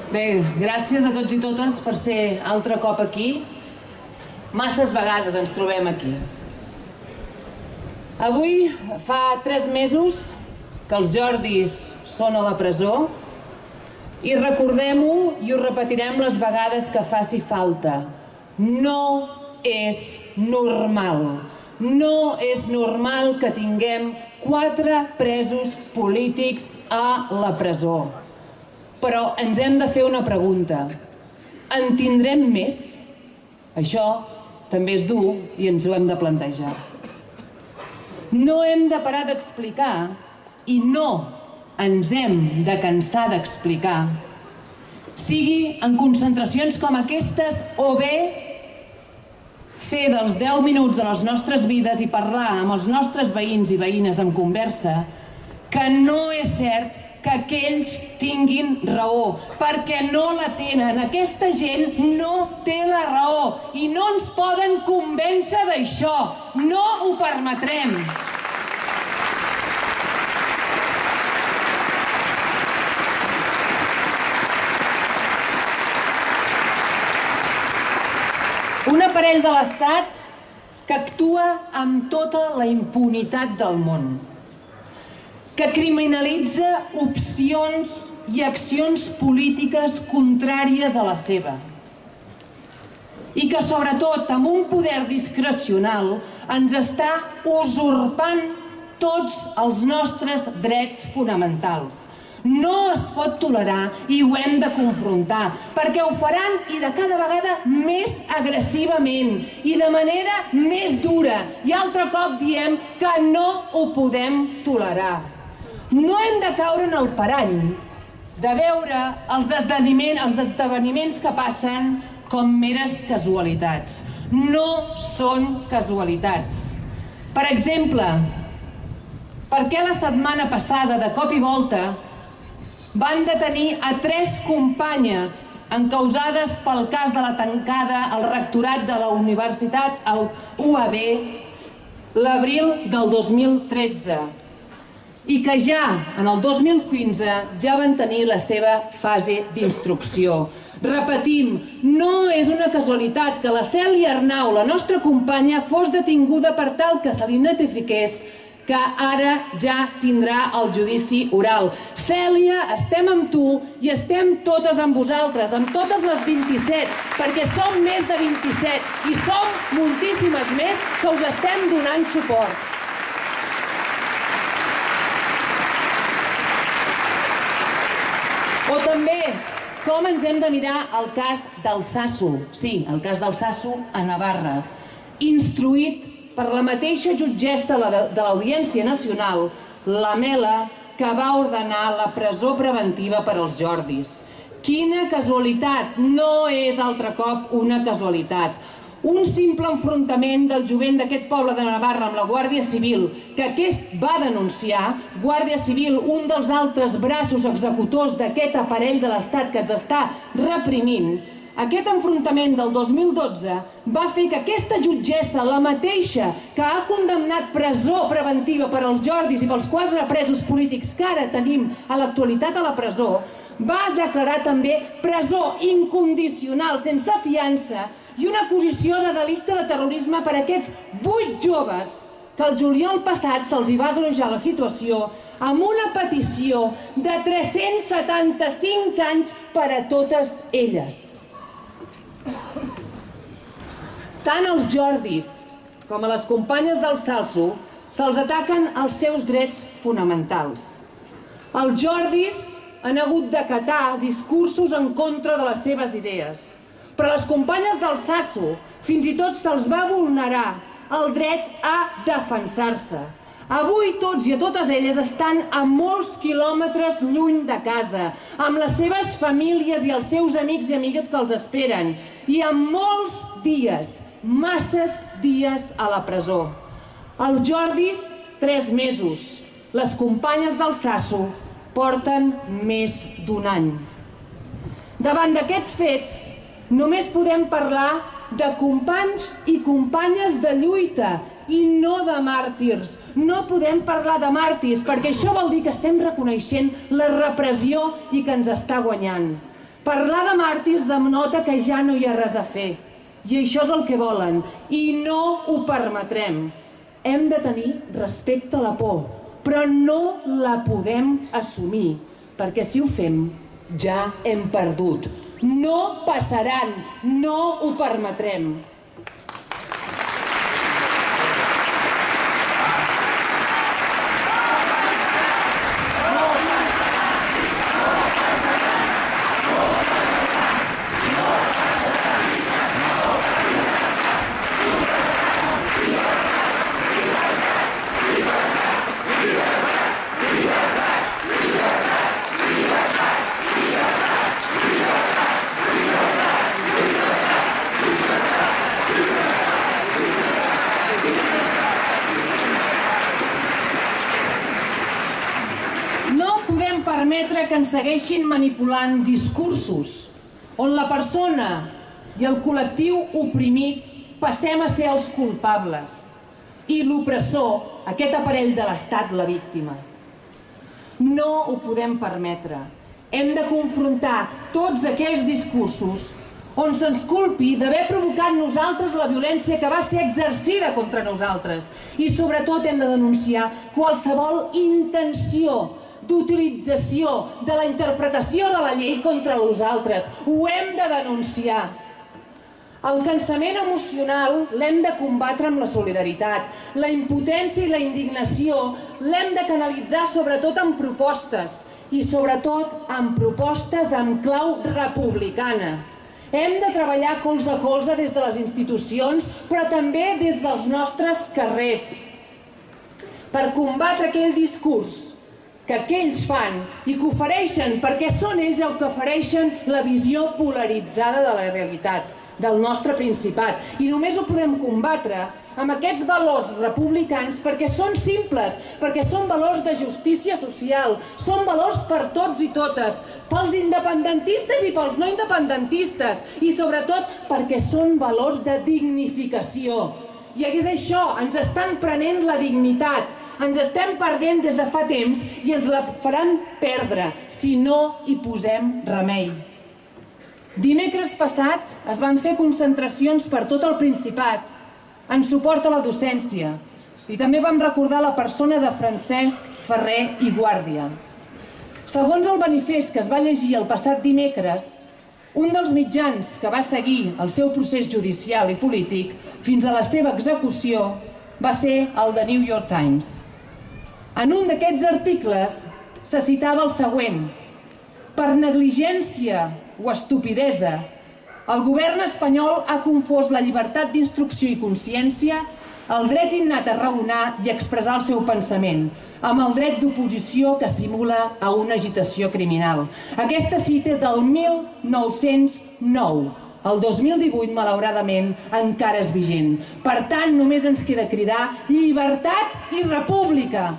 Bé, gràcies a tots i totes per ser altre cop aquí. Masses vegades ens trobem aquí. Avui fa 3 mesos que els Jordis són a la presó i recordem-ho i ho repetirem les vegades que faci falta. No és normal. No és normal que tinguem 4 presos polítics a la presó. Però ens hem de fer una pregunta. En tindrem més? Això també és dur i ens ho hem de plantejar. No hem de parar d'explicar i no ens hem de cansar d'explicar, sigui en concentracions com aquestes o bé fer dels 10 minuts de les nostres vides i parlar amb els nostres veïns i veïnes en conversa que no és cert que aquells tinguin raó, perquè no la tenen. Aquesta gent no té la raó i no ens poden convèncer d'això. No ho permetrem. Un aparell de l'Estat que actua amb tota la impunitat del món, que criminalitza opcions i accions polítiques contràries a la seva i que, sobretot, amb un poder discrecional, ens està usurpant tots els nostres drets fonamentals. No es pot tolerar i ho hem de confrontar, perquè ho faran i de cada vegada més agressivament i de manera més dura. I altre cop diem que no ho podem tolerar. No hem de caure en el parany de veure els esdeveniments que passen com meres casualitats. No són casualitats. Per exemple, per què la setmana passada, de cop i volta, van detenir a 3 companyes encausades pel cas de la tancada al rectorat de la Universitat UAB l'abril del 2013 i que ja en el 2015 ja van tenir la seva fase d'instrucció. Repetim, no és una casualitat que la Cèlia Arnau, la nostra companya, fos detinguda per tal que se li notifiqués que ara ja tindrà el judici oral. Cèlia, estem amb tu i estem totes amb vosaltres, amb totes les 27, perquè som més de 27 i som moltíssimes més que us estem donant suport. O també, com ens hem de mirar el cas d'Altsasu, sí, el cas d'Altsasu a Navarra, instruït per la mateixa jutgessa de l'Audiència Nacional, la Mela, que va ordenar la presó preventiva per als Jordis. Quina casualitat! No és altre cop una casualitat. Un simple enfrontament del jovent d'aquest poble de Navarra amb la Guàrdia Civil, que aquest va denunciar, Guàrdia Civil, un dels altres braços executors d'aquest aparell de l'Estat que ens està reprimint, aquest enfrontament del 2012 va fer que aquesta jutgessa, la mateixa que ha condemnat presó preventiva per als Jordis i pels 4 presos polítics que ara tenim a l'actualitat a la presó, va declarar també presó incondicional, sense fiança, i una acusació de delicte de terrorisme per a aquests 8 joves que el juliol passat se'ls va agreujar la situació amb una petició de 375 anys per a totes elles. Tant als Jordis com a les companyes d'Altsasu se'ls ataquen els seus drets fonamentals. Els Jordis han hagut d'acatar discursos en contra de les seves idees, però a les companyes d'Altsasu fins i tot se'ls va vulnerar el dret a defensar-se. Avui tots i a totes elles estan a molts quilòmetres lluny de casa, amb les seves famílies i els seus amics i amigues que els esperen, i amb molts dies, masses dies a la presó. Els Jordis, 3 mesos. Les companyes d'Altsasu porten més d'1 any. Davant d'aquests fets, només podem parlar de companys i companyes de lluita i no de màrtirs. No podem parlar de màrtirs perquè això vol dir que estem reconeixent la repressió i que ens està guanyant. Parlar de màrtirs denota que ja no hi ha res a fer. I això és el que volen. I no ho permetrem. Hem de tenir respecte a la por, però no la podem assumir, perquè si ho fem, ja hem perdut. No passaran, no ho permetrem. Permetre que ens segueixin manipulant discursos on la persona i el col·lectiu oprimit passem a ser els culpables i l'opressor, aquest aparell de l'Estat, la víctima. No ho podem permetre. Hem de confrontar tots aquells discursos on se'ns culpi d'haver provocat nosaltres la violència que va ser exercida contra nosaltres i sobretot hem de denunciar qualsevol intenció d'utilització de la interpretació de la llei contra nosaltres. Ho hem de denunciar. El cansament emocional l'hem de combatre amb la solidaritat. La impotència i la indignació l'hem de canalitzar sobretot amb propostes i sobretot amb propostes amb clau republicana. Hem de treballar colze a colze des de les institucions, però també des dels nostres carrers, per combatre aquell discurs que aquells fan i que ofereixen, perquè són ells els que ofereixen la visió polaritzada de la realitat, del nostre Principat. I només ho podem combatre amb aquests valors republicans perquè són simples, perquè són valors de justícia social, són valors per tots i totes, pels independentistes i pels no independentistes, i sobretot perquè són valors de dignificació. I és això, ens estan prenent la dignitat, ens estem perdent des de fa temps i ens la faran perdre si no hi posem remei. Dimecres passat es van fer concentracions per tot el Principat en suport a la docència i també vam recordar la persona de Francesc Ferrer i Guàrdia. Segons el manifest que es va llegir el passat dimecres, un dels mitjans que va seguir el seu procés judicial i polític fins a la seva execució va ser el The New York Times. En un d'aquests articles se citava el següent: per negligència o estupidesa, el govern espanyol ha confós la llibertat d'instrucció i consciència, el dret innat a raonar i expressar el seu pensament, amb el dret d'oposició que simula a una agitació criminal. Aquesta cita és del 1909. El 2018, malauradament, encara és vigent. Per tant, només ens queda cridar llibertat i república.